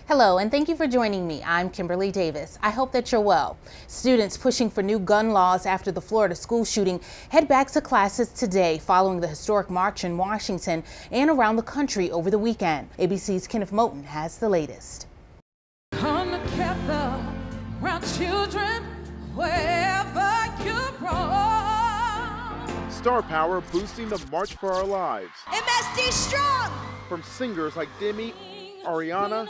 Hello, and thank you for joining me. I'm Kimberly Davis. I hope that you're well. Students pushing for new gun laws after the Florida school shooting head back to classes today following the historic march in Washington and around the country over the weekend. ABC's Kenneth Moten has the latest. Come together around children wherever you roam. Star power boosting the March for Our Lives. MSD strong! From singers like Demi, Ariana,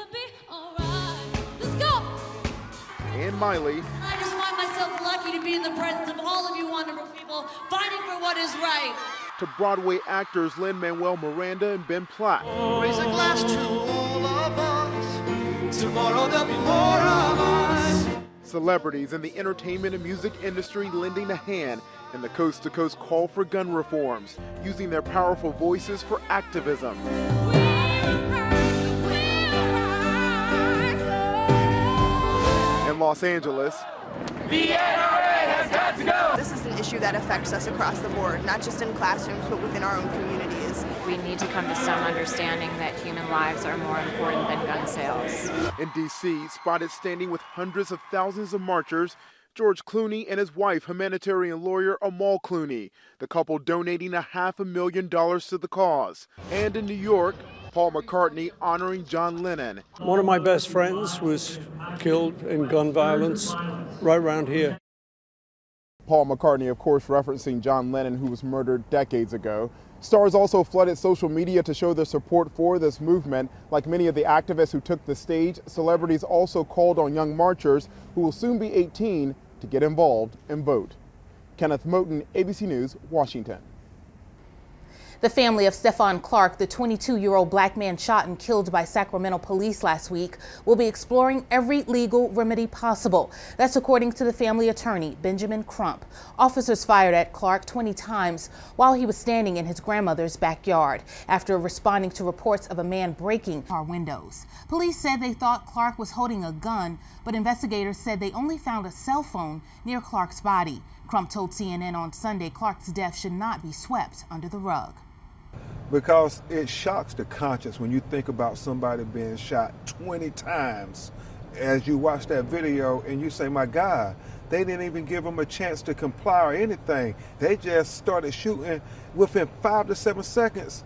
and Miley. I just find myself lucky to be in the presence of all of you wonderful people fighting for what is right. To Broadway actors Lin-Manuel Miranda and Ben Platt. Raise a glass to all of us. Tomorrow there'll be more of us. Celebrities in the entertainment and music industry lending a hand in the coast-to-coast call for gun reforms, using their powerful voices for activism. In Los Angeles, The NRA has got to go! This is an issue that affects us across the board, not just in classrooms, but within our own communities. We need to come to some understanding that human lives are more important than gun sales. In D.C., spotted standing with hundreds of thousands of marchers, George Clooney and his wife, humanitarian lawyer Amal Clooney, the couple donating $500,000 to the cause. And in New York, Paul McCartney honoring John Lennon. One of my best friends was killed in gun violence right around here. Paul McCartney, of course, referencing John Lennon, who was murdered decades ago. Stars also flooded social media to show their support for this movement. Like many of the activists who took the stage, celebrities also called on young marchers, who will soon be 18, to get involved and vote. Kenneth Moten, ABC News, Washington. The family of Stephon Clark, the 22-year-old black man shot and killed by Sacramento police last week, will be exploring every legal remedy possible. That's according to the family attorney, Benjamin Crump. Officers fired at Clark 20 times while he was standing in his grandmother's backyard after responding to reports of a man breaking car windows. Police said they thought Clark was holding a gun, but investigators said they only found a cell phone near Clark's body. Crump told CNN on Sunday Clark's death should not be swept under the rug. Because it shocks the conscience when you think about somebody being shot 20 times as you watch that video and you say, my God, they didn't even give him a chance to comply or anything. They just started shooting. Within 5 to 7 seconds,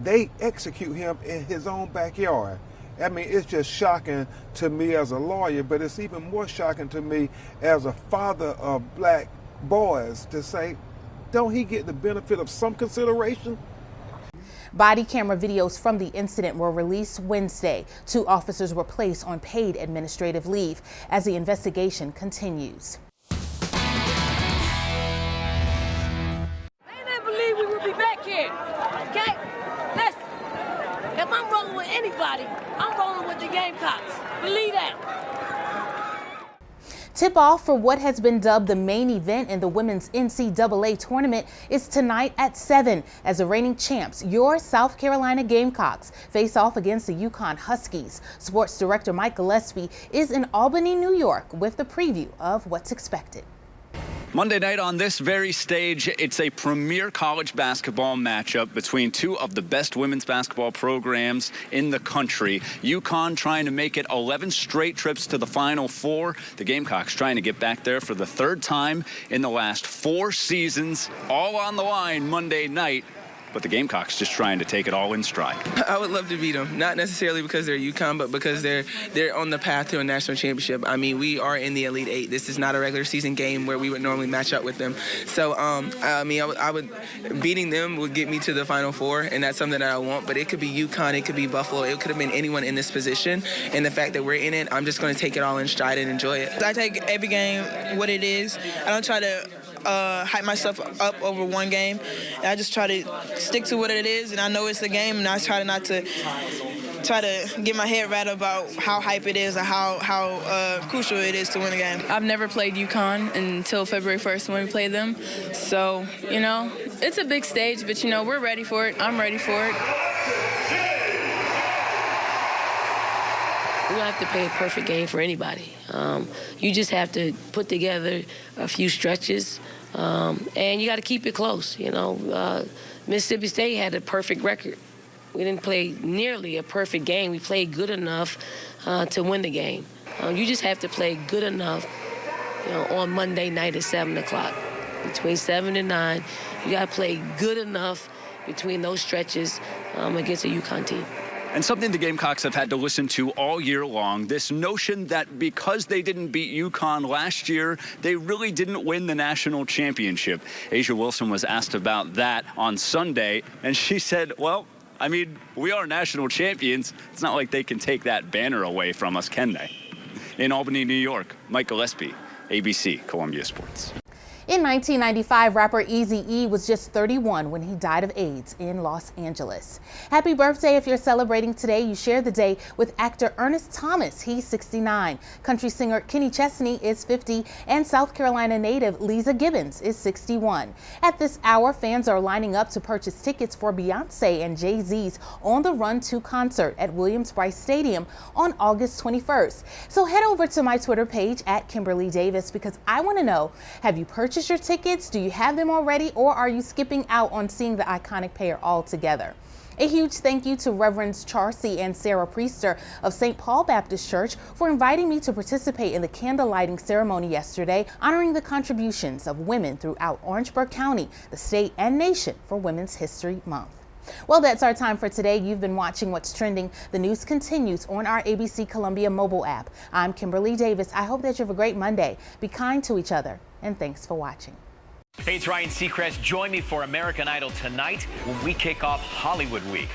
they execute him in his own backyard. I mean, it's just shocking to me as a lawyer, but it's even more shocking to me as a father of black boys to say, don't he get the benefit of some consideration? Body camera videos from the incident were released Wednesday. 2 officers were placed on paid administrative leave as the investigation continues. I didn't believe we would be back here, okay? Listen, if I'm rolling with anybody, I'm rolling with the Gamecocks. Believe that. Tip-off for what has been dubbed the main event in the women's NCAA tournament is tonight at 7 as the reigning champs, your South Carolina Gamecocks, face off against the UConn Huskies. Sports director Mike Gillespie is in Albany, New York with the preview of what's expected. Monday night on this very stage, it's a premier college basketball matchup between 2 of the best women's basketball programs in the country. UConn trying to make it 11 straight trips to the Final Four. The Gamecocks trying to get back there for the 3rd time in the last 4 seasons. All on the line Monday night. But the Gamecocks just trying to take it all in stride. I would love to beat them, not necessarily because they're UConn, but because they're on the path to a national championship. I mean, we are in the Elite 8. This is not a regular season game where we would normally match up with them. So, I mean, I would beating them would get me to the Final Four, and that's something that I want. But it could be UConn, it could be Buffalo, it could have been anyone in this position. And the fact that we're in it, I'm just going to take it all in stride and enjoy it. I take every game what it is. I don't try to hype myself up over one game. And I just try to stick to what it is, and I know it's a game, and I try not to get my head right about how hype it is and how crucial it is to win a game. I've never played UConn until February 1st when we played them. So, you know, it's a big stage, but, you know, we're ready for it. I'm ready for it. You don't have to play a perfect game for anybody. You just have to put together a few stretches, and you got to keep it close. You know, Mississippi State had a perfect record. We didn't play nearly a perfect game. We played good enough to win the game. You just have to play good enough, on Monday night at 7 o'clock. Between 7 and 9, you got to play good enough between those stretches against a UConn team. And something the Gamecocks have had to listen to all year long, this notion that because they didn't beat UConn last year, they really didn't win the national championship. Asia Wilson was asked about that on Sunday, and she said, well, I mean, we are national champions. It's not like they can take that banner away from us, can they? In Albany, New York, Mike Gillespie, ABC, Columbia Sports. In 1995, rapper Eazy-E was just 31 when he died of AIDS in Los Angeles. Happy birthday if you're celebrating today. You share the day with actor Ernest Thomas. He's 69. Country singer Kenny Chesney is 50. And South Carolina native Lisa Gibbons is 61. At this hour, fans are lining up to purchase tickets for Beyonce and Jay-Z's On the Run 2 concert at Williams-Brice Stadium on August 21st. So head over to my Twitter page at Kimberly Davis because I want to know, have you purchased your tickets? Do you have them already, or are you skipping out on seeing the iconic pair altogether? A huge thank you to Reverends Charcy and Sarah Priester of St. Paul Baptist Church for inviting me to participate in the candle lighting ceremony yesterday, honoring the contributions of women throughout Orangeburg County, the state and nation for Women's History Month. Well, that's our time for today. You've been watching What's Trending. The news continues on our ABC Columbia mobile app. I'm Kimberly Davis. I hope that you have a great Monday. Be kind to each other, and thanks for watching. Hey, it's Ryan Seacrest. Join me for American Idol tonight when we kick off Hollywood Week.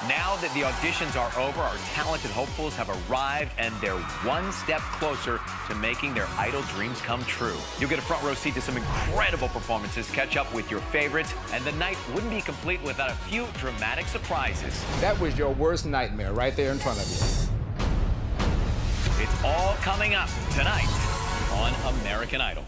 Now that the auditions are over, our talented hopefuls have arrived and they're one step closer to making their idol dreams come true. You'll get a front row seat to some incredible performances, catch up with your favorites, and the night wouldn't be complete without a few dramatic surprises. That was your worst nightmare right there in front of you. It's all coming up tonight on American Idol.